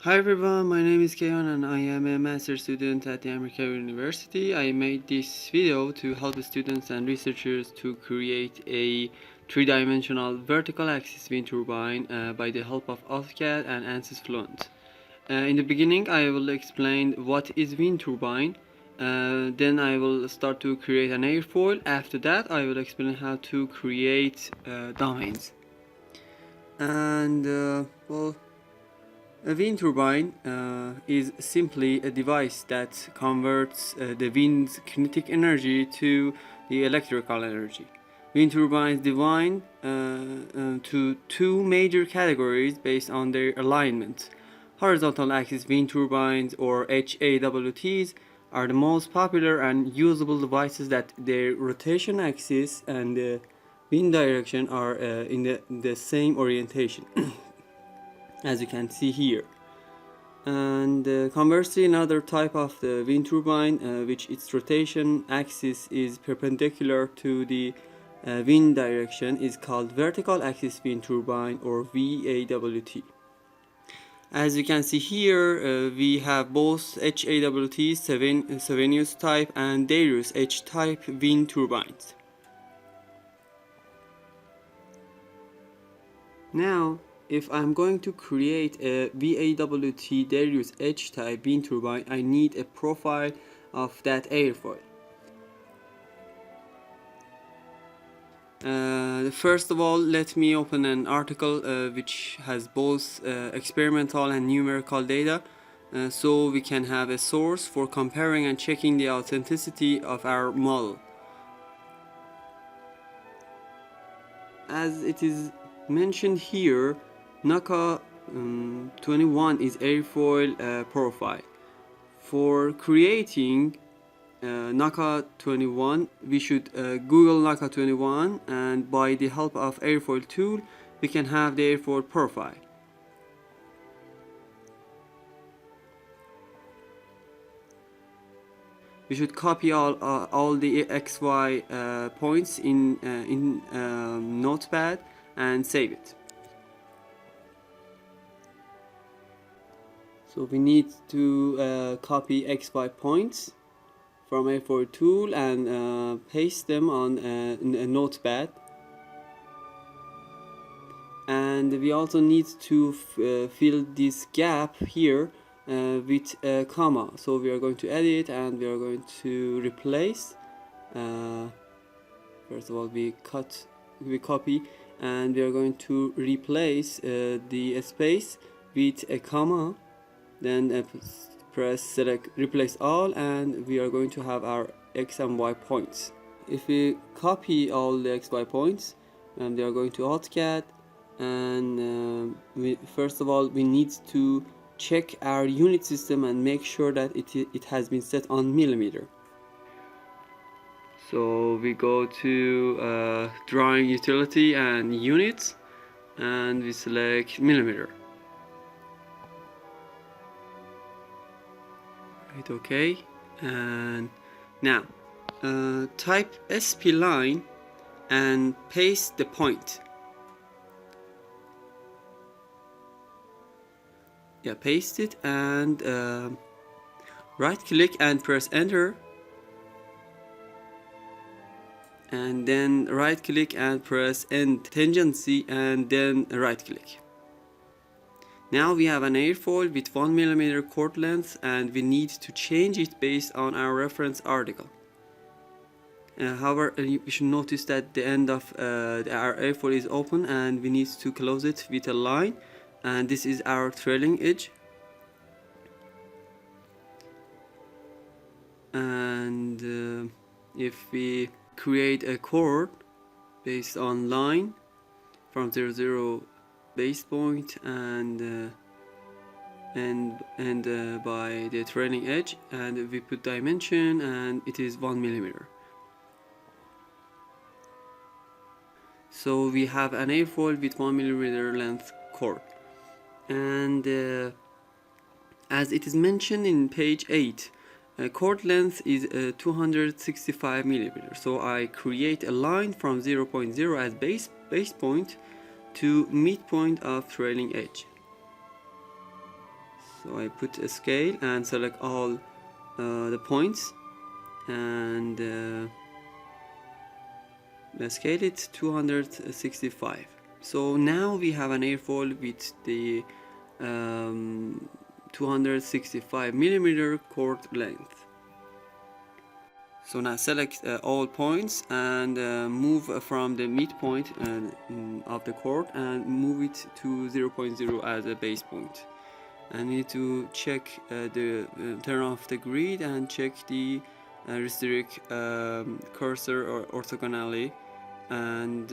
Hi everyone, my name is Keon and I am a master student at the American University. I made this video to help students and researchers to create a three-dimensional vertical axis wind turbine by the help of AutoCAD and ANSYS Fluent. In the beginning I will explain what is wind turbine, then I will start to create an airfoil. After that I will explain how to create domains. A wind turbine is simply a device that converts the wind's kinetic energy to the electrical energy. Wind turbines divide to two major categories based on their alignment. Horizontal axis wind turbines, or HAWTs, are the most popular and usable devices that their rotation axis and the wind direction are in the same orientation. As you can see here. And conversely, another type of the wind turbine, which its rotation axis is perpendicular to the wind direction, is called vertical axis wind turbine, or VAWT. As you can see here, we have both HAWT, Savenius type, and Darius H type wind turbines. Now, if I'm going to create a VAWT Darius H-type wind turbine, I need a profile of that airfoil. First of all, let me open an article which has both experimental and numerical data, so we can have a source for comparing and checking the authenticity of our model. As it is mentioned here, NACA 21 is airfoil profile. For creating NACA 21, we should Google NACA 21, and by the help of airfoil tool, we can have the airfoil profile. We should copy all the XY points in Notepad and save it. So we need to copy XY points from airfoil tool and paste them on a Notepad. And we also need to fill this gap here with a comma. So we are going to edit and we are going to replace. First of all, we copy, and we are going to replace the space with a comma. Then press select replace all, and we are going to have our X and Y points. If we copy all the XY points, and they are going to AutoCAD, and first of all we need to check our unit system and make sure that it has been set on millimeter. So we go to drawing utility and units, and we select millimeter. Right, okay, and now type SP line and paste the point. Yeah, paste it, and right click and press enter, and then right click and press end tangency, and then right click. Now we have an airfoil with 1 mm chord length, and we need to change it based on our reference article. However, you should notice that the end of our airfoil is open, and we need to close it with a line, and this is our trailing edge. And if we create a chord based on line from 0, 0 base point and by the trailing edge, and we put dimension, and it is 1 mm. So we have an airfoil with 1 mm length chord, and as it is mentioned in page 8, chord length is 265 mm. So I create a line from 0.0 as base point to midpoint of trailing edge. So I put a scale and select all the points, and scale it 265. So now we have an airfoil with the 265 millimeter chord length. So now select all points and move from the midpoint of the chord and move it to 0.0 as a base point. And we need to check turn off the grid and check the restrict cursor or orthogonally, and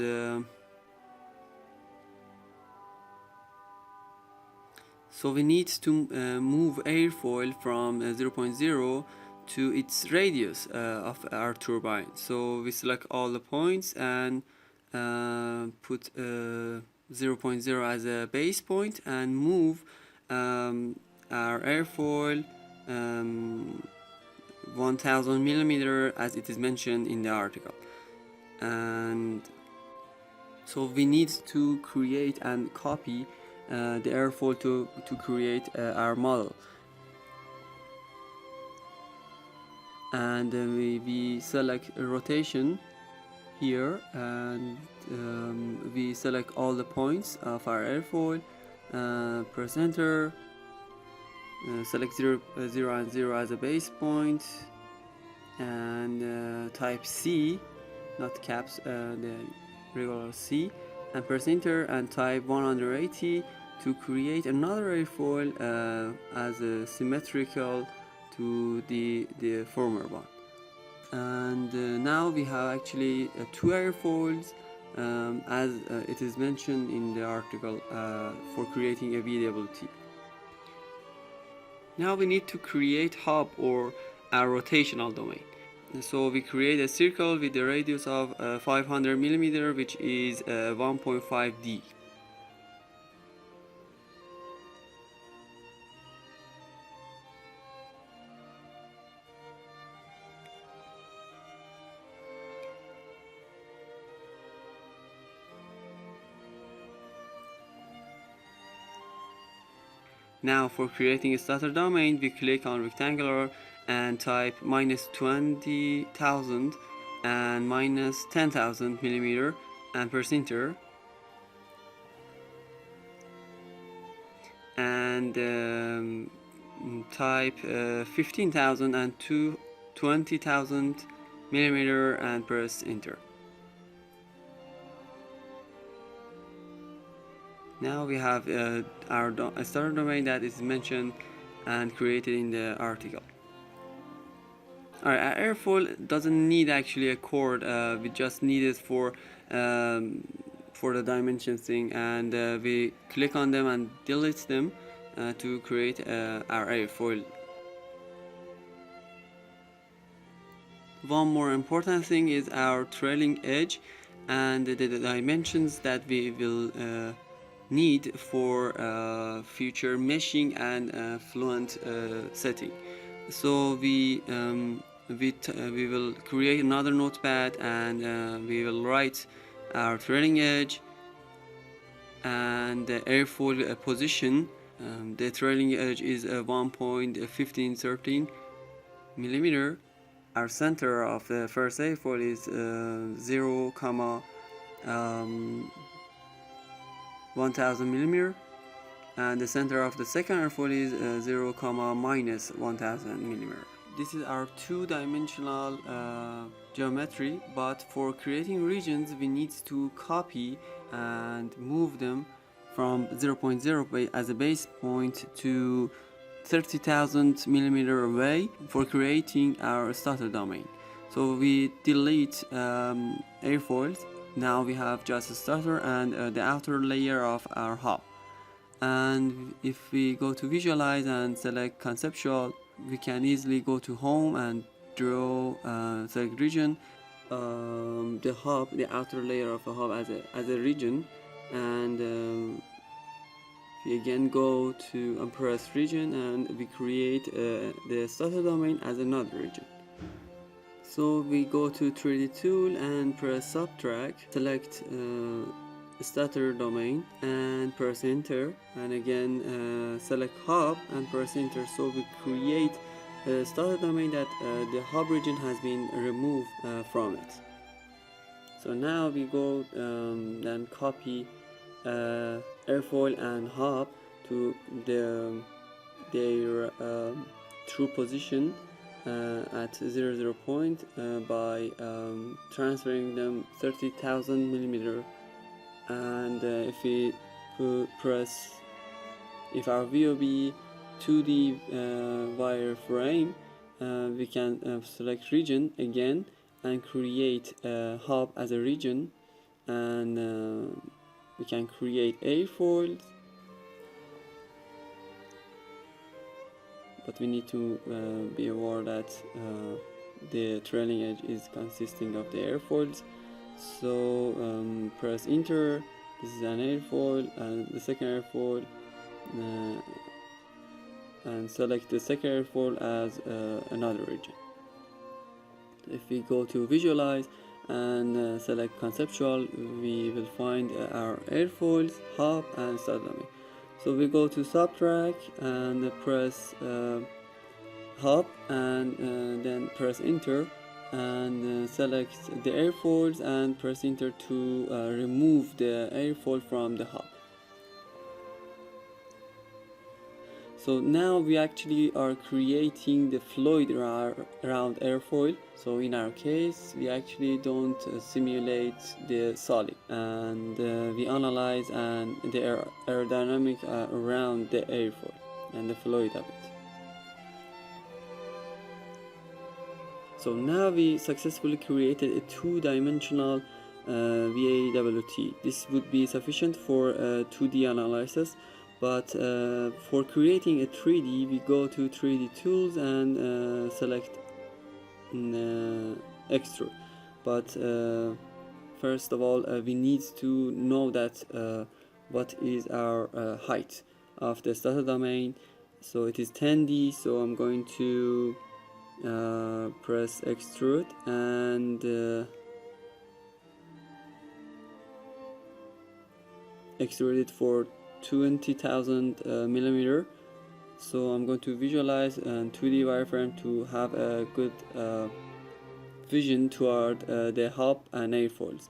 so we need to move airfoil from 0.0 to its radius of our turbine. So we select all the points and put 0.0 as a base point and move our airfoil 1000 millimeter as it is mentioned in the article. And so we need to create and copy the airfoil to create our model. And we select rotation here, and we select all the points of our airfoil, press enter, select 0 and 0 as a base point, and type C, not caps, the regular C, and press enter and type 180 to create another airfoil as a symmetrical to the former one. And now we have actually two airfoils as it is mentioned in the article for creating a VWT. Now we need to create hub or a rotational domain. So we create a circle with the radius of 500 millimeter, which is 1.5 D. Now for creating a starter domain, we click on rectangular and type -20,000 and -10,000 millimeter and press enter. And type 15,000 and 20,000 millimeter and press enter. Now we have our starter domain that is mentioned and created in the article. Alright, our airfoil doesn't need actually a chord. We just need it for the dimensions thing, and we click on them and delete them to create our airfoil. One more important thing is our trailing edge and the dimensions that we will need for future meshing and Fluent setting. So we will create another notepad, and we will write our trailing edge and the airfoil position. The trailing edge is 1.1513 millimeter. Our center of the first airfoil is 0, 1000 millimeter, and the center of the second airfoil is 0, -1000 millimeter. This is our two-dimensional geometry, but for creating regions we need to copy and move them from 0.0 as a base point to 30,000 millimeter away for creating our starter domain. So we delete airfoils. Now we have just a starter and the outer layer of our hub. And if we go to visualize and select conceptual, we can easily go to home and draw select region, the hub, the outer layer of the hub as a region, and we again go to press region and we create the starter domain as another region. So we go to 3D tool and press subtract, select starter domain and press enter, and again select hub and press enter. So we create a starter domain that the hub region has been removed from it. So now we go and copy airfoil and hub to their true position at 00 point by transferring them 30,000 millimeter. And if we press, if our VOB 2D wireframe, we can select region again and create a hub as a region, and we can create airfoils, but we need to be aware that the trailing edge is consisting of the airfoils. So press enter. This is an airfoil and the second airfoil, and select the second airfoil as another region. If we go to visualize and select conceptual, we will find our airfoils, hub and starter domain. So we go to subtract and press hub, and then press enter, and select the airfoils and press enter to remove the airfoil from the hub. So now we actually are creating the fluid around airfoil. So in our case, we actually don't simulate the solid, and we analyze and the aerodynamic around the airfoil and the fluid of it. So now we successfully created a two-dimensional VAWT. This would be sufficient for 2D analysis. But for creating a 3D, we go to 3D tools and select extrude. But first of all, we need to know that what is our height of the starter domain. So it is 10D. So I'm going to press extrude and extrude it for 20,000 millimeter. So I'm going to visualize and 2D wireframe to have a good vision toward the hub and airfoils.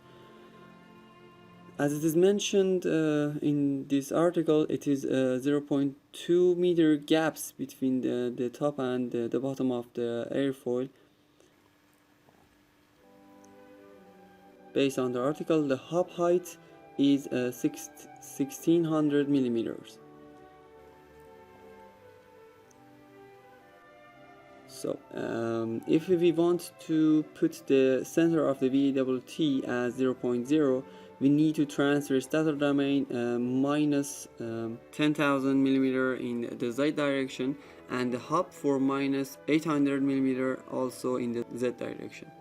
As it is mentioned in this article, it is 0.2 meter gaps between the top and the bottom of the airfoil. Based on the article, the hub height is 1600 millimeters. So if we want to put the center of the VAWT as 0.0, we need to transfer starter domain minus 10,000 millimeter in the Z direction, and the hub for minus 800 millimeter also in the Z direction.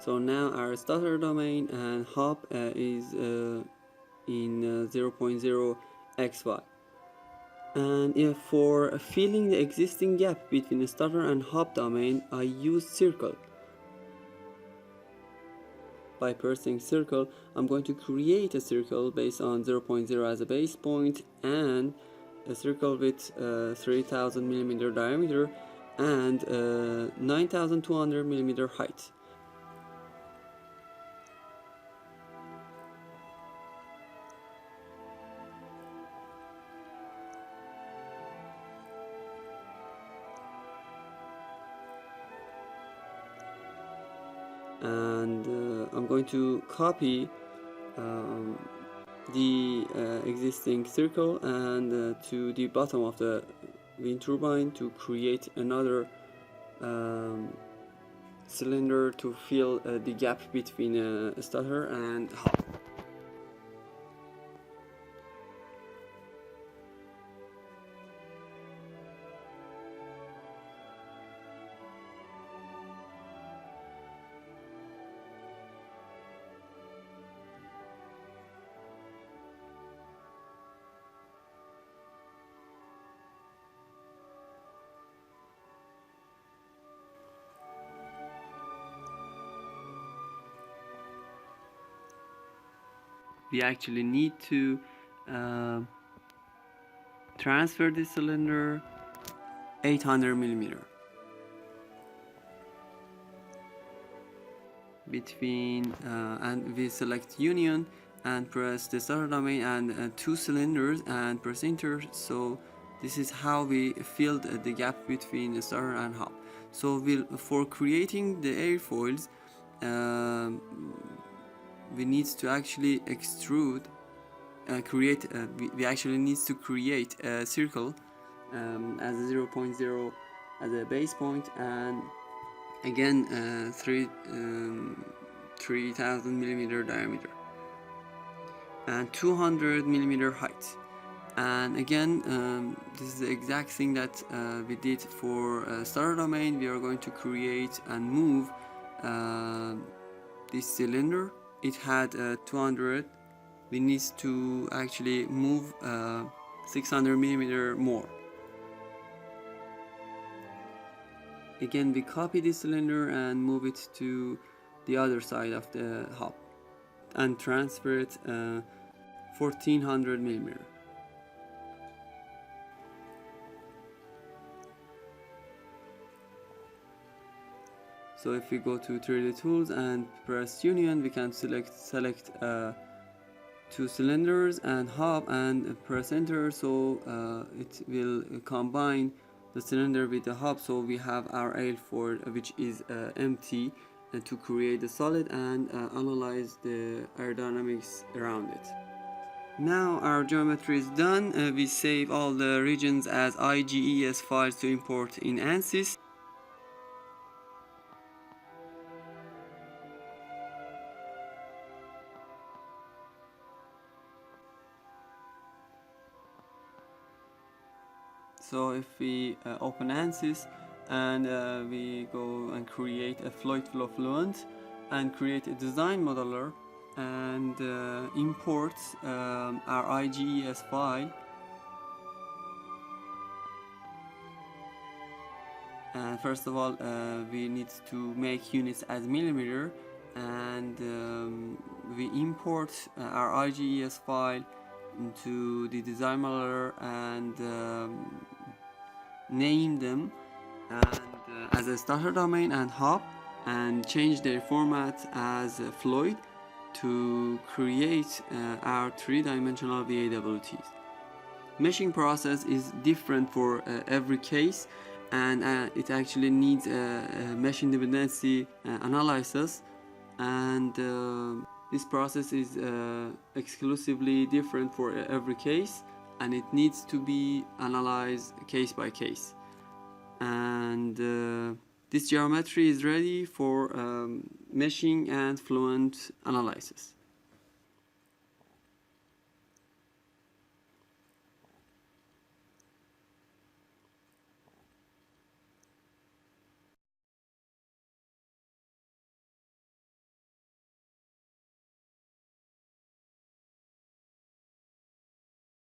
So now our starter domain and hub is in 0.0 xy. And for filling the existing gap between the starter and hub domain, I use circle. By pressing circle, I'm going to create a circle based on 0.0 as a base point, and a circle with 3000 millimeter diameter and 9200 millimeter height. And I'm going to copy the existing circle and to the bottom of the wind turbine to create another cylinder to fill the gap between starter and hub. We actually need to transfer the cylinder 800 millimeter between and we select union and press the starter domain and two cylinders and press enter. So this is how we filled the gap between the starter and hub. So for creating the airfoils, we need to actually extrude we actually need to create a circle as a 0.0 as a base point, and again 3000 millimeter diameter and 200 millimeter height. And again this is the exact thing that we did for starter domain. We are going to create and move this cylinder. It had 200. We need to actually move 600 millimeter more. Again, we copy this cylinder and move it to the other side of the hub and transfer it 1400 millimeter. So if we go to 3D tools and press union, we can select two cylinders and hub and press enter. So it will combine the cylinder with the hub. So we have our airfoil which is empty to create the solid and analyze the aerodynamics around it. Now our geometry is done. We save all the regions as IGES files to import in ANSYS. So if we open ANSYS and we go and create a fluid flow Fluent and create a design modeler and import our IGES file, and first of all we need to make units as millimeter, and we import our IGES file into the design modeler and name them and as a starter domain and hub, and change their format as fluid to create our three-dimensional VAWTs. Meshing process is different for every case, and it actually needs a mesh independency analysis, and this process is exclusively different for every case, and it needs to be analyzed case by case. And this geometry is ready for meshing and Fluent analysis.